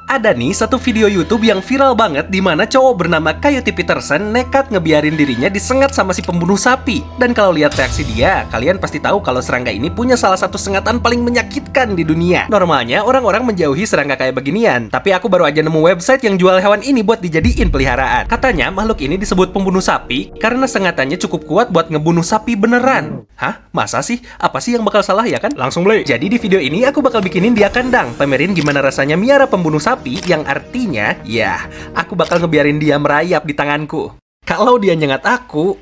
Ada nih satu video YouTube yang viral banget di mana cowok bernama Coyote Peterson nekat ngebiarin dirinya disengat sama si pembunuh sapi. Dan kalau lihat reaksi dia, kalian pasti tahu kalau serangga ini punya salah satu sengatan paling menyakitkan di dunia. Normalnya orang-orang menjauhi serangga kayak beginian, tapi aku baru aja nemu website yang jual hewan ini buat dijadiin peliharaan. Katanya makhluk ini disebut pembunuh sapi karena sengatannya cukup kuat buat ngebunuh sapi beneran. Hah? Masa sih? Apa sih yang bakal salah ya kan? Langsung play. Jadi di video ini aku bakal bikinin dia kandang, pamerin gimana rasanya miara pembunuh sapi, yang artinya, ya, aku bakal ngebiarin dia merayap di tanganku. Kalau dia nyengat aku,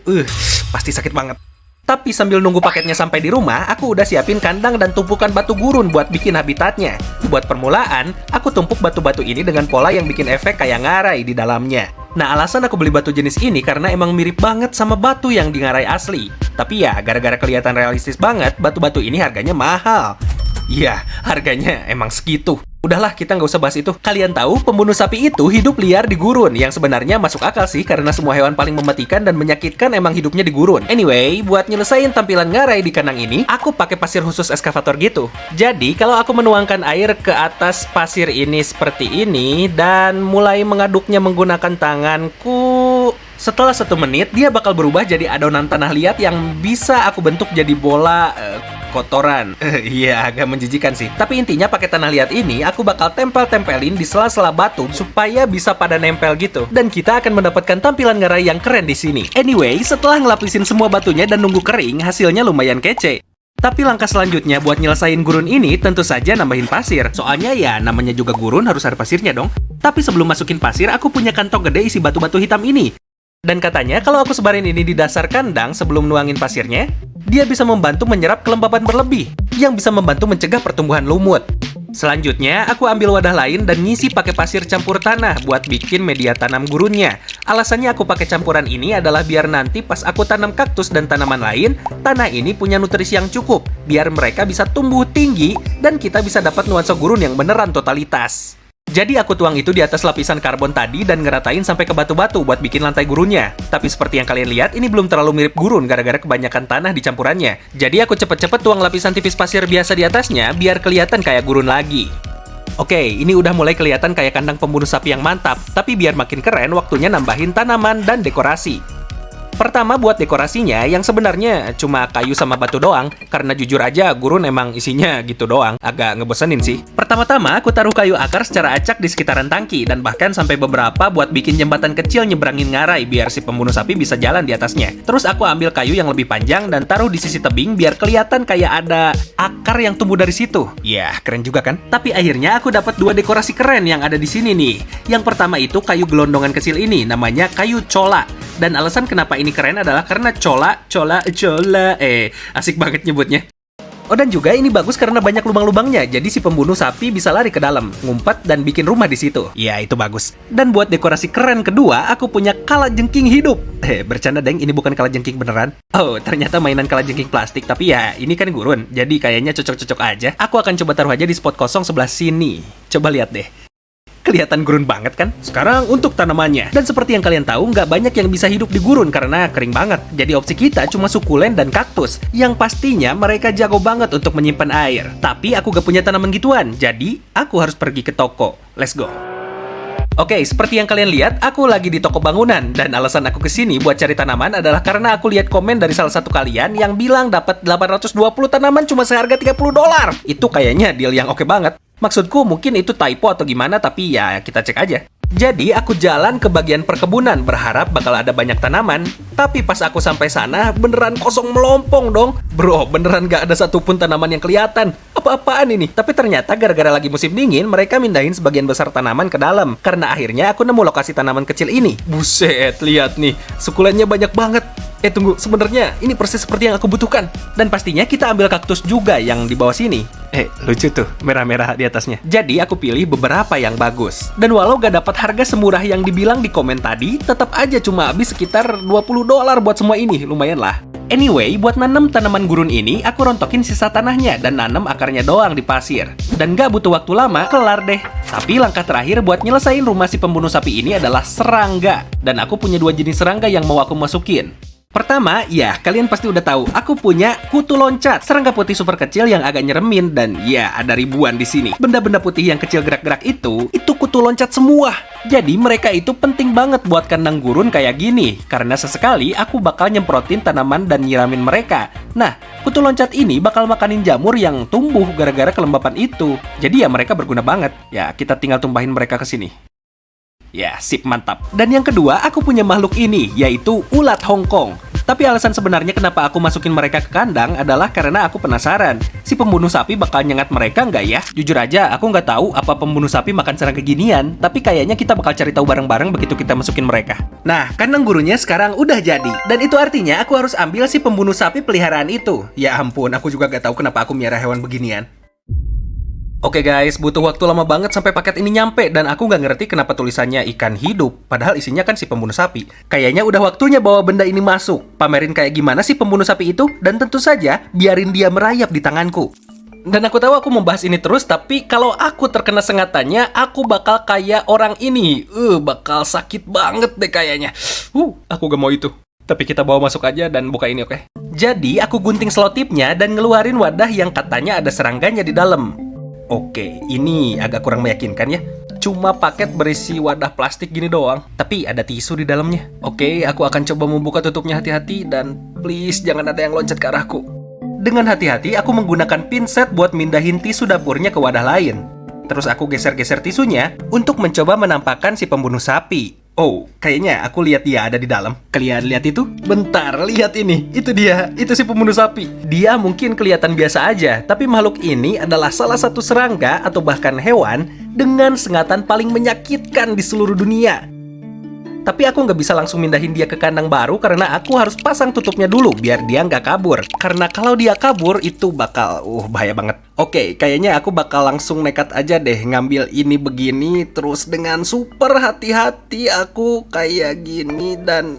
pasti sakit banget. Tapi sambil nunggu paketnya sampai di rumah, aku udah siapin kandang dan tumpukan batu gurun buat bikin habitatnya. Buat permulaan, aku tumpuk batu-batu ini dengan pola yang bikin efek kayak ngarai di dalamnya. Nah, alasan aku beli batu jenis ini karena emang mirip banget sama batu yang di ngarai asli. Tapi ya, gara-gara kelihatan realistis banget, batu-batu ini harganya mahal. Iya, harganya emang segitu. Udahlah, kita nggak usah bahas itu. Kalian tahu, pembunuh sapi itu hidup liar di gurun, yang sebenarnya masuk akal sih, karena semua hewan paling mematikan dan menyakitkan emang hidupnya di gurun. Anyway, buat nyelesain tampilan ngarai di kandang ini, aku pakai pasir khusus eskavator gitu. Jadi, kalau aku menuangkan air ke atas pasir ini seperti ini, dan mulai mengaduknya menggunakan tanganku, setelah 1 menit, dia bakal berubah jadi adonan tanah liat yang bisa aku bentuk jadi bola kotoran. Iya, agak menjijikan sih. Tapi intinya pakai tanah liat ini, aku bakal tempel-tempelin di sela-sela batu supaya bisa pada nempel gitu. Dan kita akan mendapatkan tampilan ngarai yang keren di sini. Anyway, setelah ngelapisin semua batunya dan nunggu kering, hasilnya lumayan kece. Tapi langkah selanjutnya buat nyelesain gurun ini tentu saja nambahin pasir. Soalnya ya namanya juga gurun harus ada pasirnya dong. Tapi sebelum masukin pasir, aku punya kantong gede isi batu-batu hitam ini. Dan katanya kalau aku sebarin ini di dasar kandang sebelum nuangin pasirnya, dia bisa membantu menyerap kelembaban berlebih, yang bisa membantu mencegah pertumbuhan lumut. Selanjutnya, aku ambil wadah lain dan ngisi pakai pasir campur tanah buat bikin media tanam gurunnya. Alasannya aku pakai campuran ini adalah biar nanti pas aku tanam kaktus dan tanaman lain, tanah ini punya nutrisi yang cukup, biar mereka bisa tumbuh tinggi dan kita bisa dapat nuansa gurun yang beneran totalitas. Jadi aku tuang itu di atas lapisan karbon tadi dan ngeratain sampai ke batu-batu buat bikin lantai gurunnya. Tapi seperti yang kalian lihat, ini belum terlalu mirip gurun gara-gara kebanyakan tanah di campurannya. Jadi aku cepet-cepet tuang lapisan tipis pasir biasa di atasnya biar kelihatan kayak gurun lagi. Oke, ini udah mulai kelihatan kayak kandang pembunuh sapi yang mantap. Tapi biar makin keren, waktunya nambahin tanaman dan dekorasi. Pertama buat dekorasinya yang sebenarnya cuma kayu sama batu doang, karena jujur aja gurun emang isinya gitu doang, agak ngebosenin sih. Pertama-tama aku taruh kayu akar secara acak di sekitaran tangki dan bahkan sampai beberapa buat bikin jembatan kecil nyebrangin ngarai biar si pembunuh sapi bisa jalan di atasnya. Terus aku ambil kayu yang lebih panjang dan taruh di sisi tebing biar kelihatan kayak ada akar yang tumbuh dari situ. Ya, keren juga kan? Tapi akhirnya aku dapat 2 dekorasi keren yang ada di sini nih. Yang pertama itu kayu gelondongan kecil ini, namanya kayu cola. Dan alasan kenapa ini keren adalah karena cola, asik banget nyebutnya. Oh, dan juga ini bagus karena banyak lubang-lubangnya, jadi si pembunuh sapi bisa lari ke dalam, ngumpet dan bikin rumah di situ. Ya, itu bagus. Dan buat dekorasi keren kedua, aku punya kalajengking hidup. Bercanda deng, ini bukan kalajengking beneran. Oh, ternyata mainan kalajengking plastik, tapi ya ini kan gurun, jadi kayaknya cocok-cocok aja. Aku akan coba taruh aja di spot kosong sebelah sini. Coba lihat deh. Kelihatan gurun banget kan? Sekarang untuk tanamannya. Dan seperti yang kalian tahu, nggak banyak yang bisa hidup di gurun karena kering banget. Jadi opsi kita cuma sukulen dan kaktus. Yang pastinya mereka jago banget untuk menyimpan air. Tapi aku gak punya tanaman gituan, jadi aku harus pergi ke toko. Let's go. Oke, seperti yang kalian lihat, aku lagi di toko bangunan. Dan alasan aku kesini buat cari tanaman adalah karena aku lihat komen dari salah satu kalian yang bilang dapat 820 tanaman cuma seharga $30. Itu kayaknya deal yang oke banget. Maksudku mungkin itu typo atau gimana, tapi ya kita cek aja. Jadi aku jalan ke bagian perkebunan berharap bakal ada banyak tanaman. Tapi pas aku sampai sana beneran kosong melompong dong. Bro, beneran gak ada satupun tanaman yang kelihatan. Apa-apaan ini? Tapi ternyata gara-gara lagi musim dingin, mereka mindahin sebagian besar tanaman ke dalam. Karena akhirnya aku nemu lokasi tanaman kecil ini. Buset, lihat nih, sukulennya banyak banget. Tunggu, sebenarnya ini persis seperti yang aku butuhkan. Dan pastinya kita ambil kaktus juga yang di bawah sini. Lucu tuh, merah-merah di atasnya. Jadi aku pilih beberapa yang bagus. Dan walau gak dapat harga semurah yang dibilang di komen tadi, tetap aja cuma habis sekitar $20 buat semua ini, lumayan lah. Anyway, buat nanam tanaman gurun ini, aku rontokin sisa tanahnya dan nanam akarnya doang di pasir. Dan gak butuh waktu lama, kelar deh. Tapi langkah terakhir buat nyelesain rumah si pembunuh sapi ini adalah serangga. Dan aku punya 2 jenis serangga yang mau aku masukin. Pertama, ya kalian pasti udah tahu, aku punya kutu loncat, serangga putih super kecil yang agak nyeremin dan ya ada ribuan di sini. Benda-benda putih yang kecil gerak-gerak itu kutu loncat semua. Jadi mereka itu penting banget buat kandang gurun kayak gini, karena sesekali aku bakal nyemprotin tanaman dan nyiramin mereka. Nah, kutu loncat ini bakal makanin jamur yang tumbuh gara-gara kelembapan itu. Jadi ya mereka berguna banget. Ya kita tinggal tumpahin mereka ke sini. Ya, sip, mantap. Dan yang kedua, aku punya makhluk ini, yaitu ulat Hongkong. Tapi alasan sebenarnya kenapa aku masukin mereka ke kandang adalah karena aku penasaran. Si pembunuh sapi bakal nyengat mereka nggak ya? Jujur aja, aku nggak tahu apa pembunuh sapi makan serangga ginian. Tapi kayaknya kita bakal cari tahu bareng-bareng begitu kita masukin mereka. Nah, kandang gurunya sekarang udah jadi. Dan itu artinya aku harus ambil si pembunuh sapi peliharaan itu. Ya ampun, aku juga nggak tahu kenapa aku miara hewan beginian. Oke guys, butuh waktu lama banget sampai paket ini nyampe dan aku nggak ngerti kenapa tulisannya ikan hidup, padahal isinya kan si pembunuh sapi. Kayaknya udah waktunya bawa benda ini masuk. Pamerin kayak gimana sih pembunuh sapi itu dan tentu saja biarin dia merayap di tanganku. Dan aku tahu aku membahas ini terus, tapi kalau aku terkena sengatannya, aku bakal kayak orang ini. Bakal sakit banget deh kayaknya. Aku gak mau itu. Tapi kita bawa masuk aja dan buka ini, oke? Jadi aku gunting selotipnya dan ngeluarin wadah yang katanya ada serangganya di dalam. Oke, ini agak kurang meyakinkan ya. Cuma paket berisi wadah plastik gini doang. Tapi ada tisu di dalamnya. Oke, aku akan coba membuka tutupnya hati-hati. Dan please jangan ada yang loncat ke arahku. Dengan hati-hati, aku menggunakan pinset buat mindahin tisu dapurnya ke wadah lain. Terus aku geser-geser tisunya untuk mencoba menampakkan si pembunuh sapi. Oh, kayaknya aku lihat dia ada di dalam. Kalian lihat itu? Bentar, lihat ini. Itu dia, itu si pembunuh sapi. Dia mungkin kelihatan biasa aja, tapi makhluk ini adalah salah satu serangga atau bahkan hewan dengan sengatan paling menyakitkan di seluruh dunia. Tapi aku nggak bisa langsung mindahin dia ke kandang baru karena aku harus pasang tutupnya dulu biar dia nggak kabur. Karena kalau dia kabur itu bakal bahaya banget. Oke, kayaknya aku bakal langsung nekat aja deh ngambil ini begini. Terus dengan super hati-hati aku kayak gini dan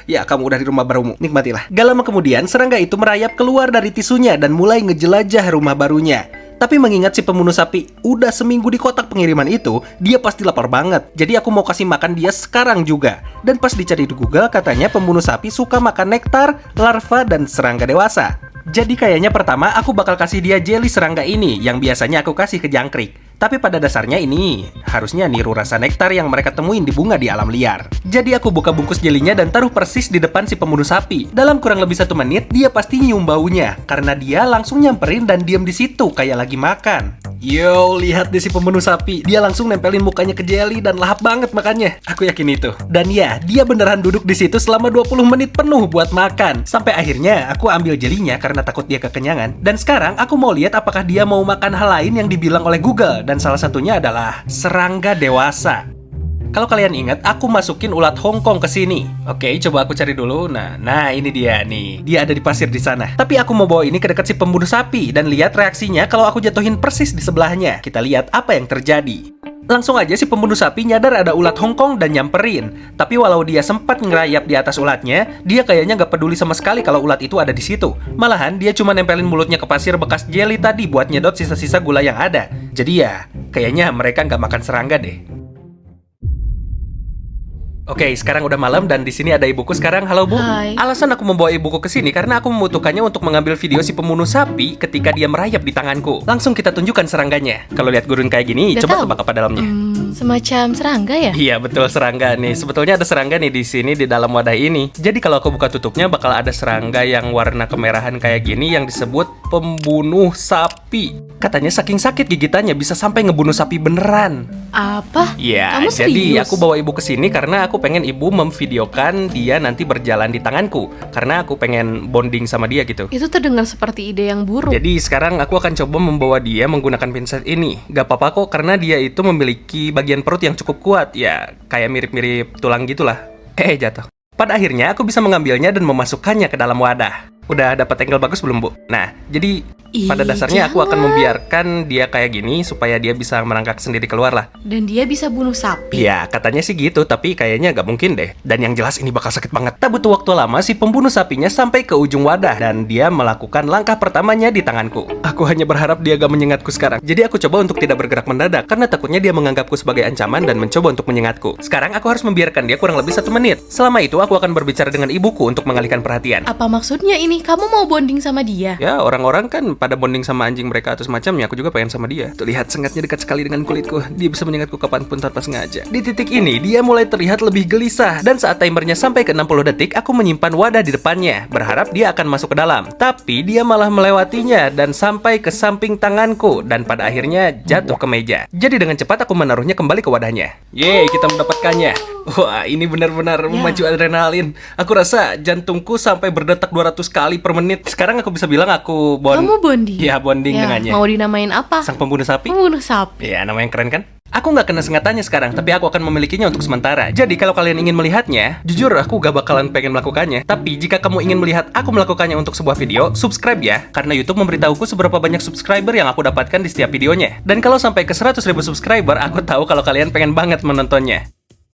ya kamu udah di rumah barumu, nikmatilah. Gak lama kemudian serangga itu merayap keluar dari tisunya dan mulai ngejelajah rumah barunya. Tapi mengingat si pembunuh sapi udah seminggu di kotak pengiriman itu, dia pasti lapar banget. Jadi aku mau kasih makan dia sekarang juga. Dan pas dicari di Google, katanya pembunuh sapi suka makan nektar, larva, dan serangga dewasa. Jadi kayaknya pertama aku bakal kasih dia jelly serangga ini, yang biasanya aku kasih ke jangkrik. Tapi pada dasarnya ini harusnya niru rasa nektar yang mereka temuin di bunga di alam liar. Jadi aku buka bungkus jelinya dan taruh persis di depan si pembunuh sapi. Dalam kurang lebih 1 menit, dia pasti nyium baunya. Karena dia langsung nyamperin dan diam di situ kayak lagi makan. Yo, lihat deh si pembunuh sapi. Dia langsung nempelin mukanya ke jeli dan lahap banget makannya. Aku yakin itu. Dan ya, dia beneran duduk di situ selama 20 menit penuh buat makan. Sampai akhirnya aku ambil jelinya karena takut dia kekenyangan. Dan sekarang aku mau lihat apakah dia mau makan hal lain yang dibilang oleh Google. Dan salah satunya adalah serangga dewasa. Kalau kalian ingat, aku masukin ulat Hongkong ke sini. Oke, coba aku cari dulu. Nah ini dia nih. Dia ada di pasir di sana. Tapi aku mau bawa ini ke dekat si pembunuh sapi dan lihat reaksinya kalau aku jatuhin persis di sebelahnya. Kita lihat apa yang terjadi. Langsung aja si pembunuh sapi nyadar ada ulat Hongkong dan nyamperin. Tapi walau dia sempat ngerayap di atas ulatnya, dia kayaknya nggak peduli sama sekali kalau ulat itu ada di situ. Malahan dia cuma nempelin mulutnya ke pasir bekas jelly tadi buat nyedot sisa-sisa gula yang ada. Jadi ya, kayaknya mereka nggak makan serangga deh. Oke, sekarang udah malam dan di sini ada ibuku sekarang. Halo Bu. Hai. Alasan aku membawa ibuku ke sini karena aku membutuhkannya untuk mengambil video si pembunuh sapi ketika dia merayap di tanganku. Langsung kita tunjukkan serangganya. Kalau lihat gurun kayak gini, Udah coba tahu. tebak apa dalamnya. Semacam serangga ya? Iya betul, serangga nih. Sebetulnya ada serangga nih di sini di dalam wadah ini. Jadi kalau aku buka tutupnya bakal ada serangga yang warna kemerahan kayak gini yang disebut pembunuh sapi. Katanya saking sakit gigitannya bisa sampai ngebunuh sapi beneran. Apa? Ya, Kamu jadi serius? aku bawa ibu ke sini karena aku pengen ibu memvideokan dia nanti berjalan di tanganku. Karena aku pengen bonding sama dia gitu. Itu terdengar seperti ide yang buruk. Jadi sekarang aku akan coba membawa dia menggunakan pinset ini. Gak apa-apa kok karena dia itu memiliki bagian perut yang cukup kuat. Ya, kayak mirip-mirip tulang gitulah. Jatuh. Pada akhirnya aku bisa mengambilnya dan memasukkannya ke dalam wadah. Udah dapat angle bagus belum, Bu? Nah, jadi pada Ih, dasarnya aku akan jangan. membiarkan dia kayak gini supaya dia bisa merangkak sendiri keluar lah. Dan dia bisa bunuh sapi. Iya, katanya sih gitu, tapi kayaknya nggak mungkin deh. Dan yang jelas ini bakal sakit banget. Tak butuh waktu lama, si pembunuh sapinya sampai ke ujung wadah dan dia melakukan langkah pertamanya di tanganku. Aku hanya berharap dia gak menyengatku sekarang. Jadi aku coba untuk tidak bergerak mendadak karena takutnya dia menganggapku sebagai ancaman dan mencoba untuk menyengatku. Sekarang aku harus membiarkan dia kurang lebih 1 menit. Selama itu aku akan berbicara dengan ibuku untuk mengalihkan perhatian. Apa maksudnya ini? Kamu mau bonding sama dia? Ya, orang-orang kan pada bonding sama anjing mereka atau semacamnya. Aku juga pengen sama dia. Tuh, lihat sengatnya dekat sekali dengan kulitku. Dia bisa menyengatku kapanpun tanpa sengaja. Di titik ini, dia mulai terlihat lebih gelisah. Dan saat timernya sampai ke 60 detik, aku menyimpan wadah di depannya. Berharap dia akan masuk ke dalam. Tapi dia malah melewatinya dan sampai ke samping tanganku. Dan pada akhirnya jatuh ke meja. Jadi dengan cepat aku menaruhnya kembali ke wadahnya. Yeay, kita mendapatkannya. Wah, ini benar-benar memacu adrenalin. Aku rasa jantungku sampai berdetak 200 kali per menit. Sekarang aku bisa bilang aku Kamu bonding? Ya, bonding Ya, dengannya. mau dinamain apa? Sang pembunuh sapi? Pembunuh sapi. Ya, nama yang keren kan? Aku nggak kena sengatannya sekarang, tapi aku akan memilikinya untuk sementara. Jadi kalau kalian ingin melihatnya, jujur aku gak bakalan pengen melakukannya. Tapi jika kamu ingin melihat aku melakukannya untuk sebuah video, subscribe ya. Karena YouTube memberitahuku seberapa banyak subscriber yang aku dapatkan di setiap videonya. Dan kalau sampai ke 100.000 subscriber, aku tahu kalau kalian pengen banget menontonnya.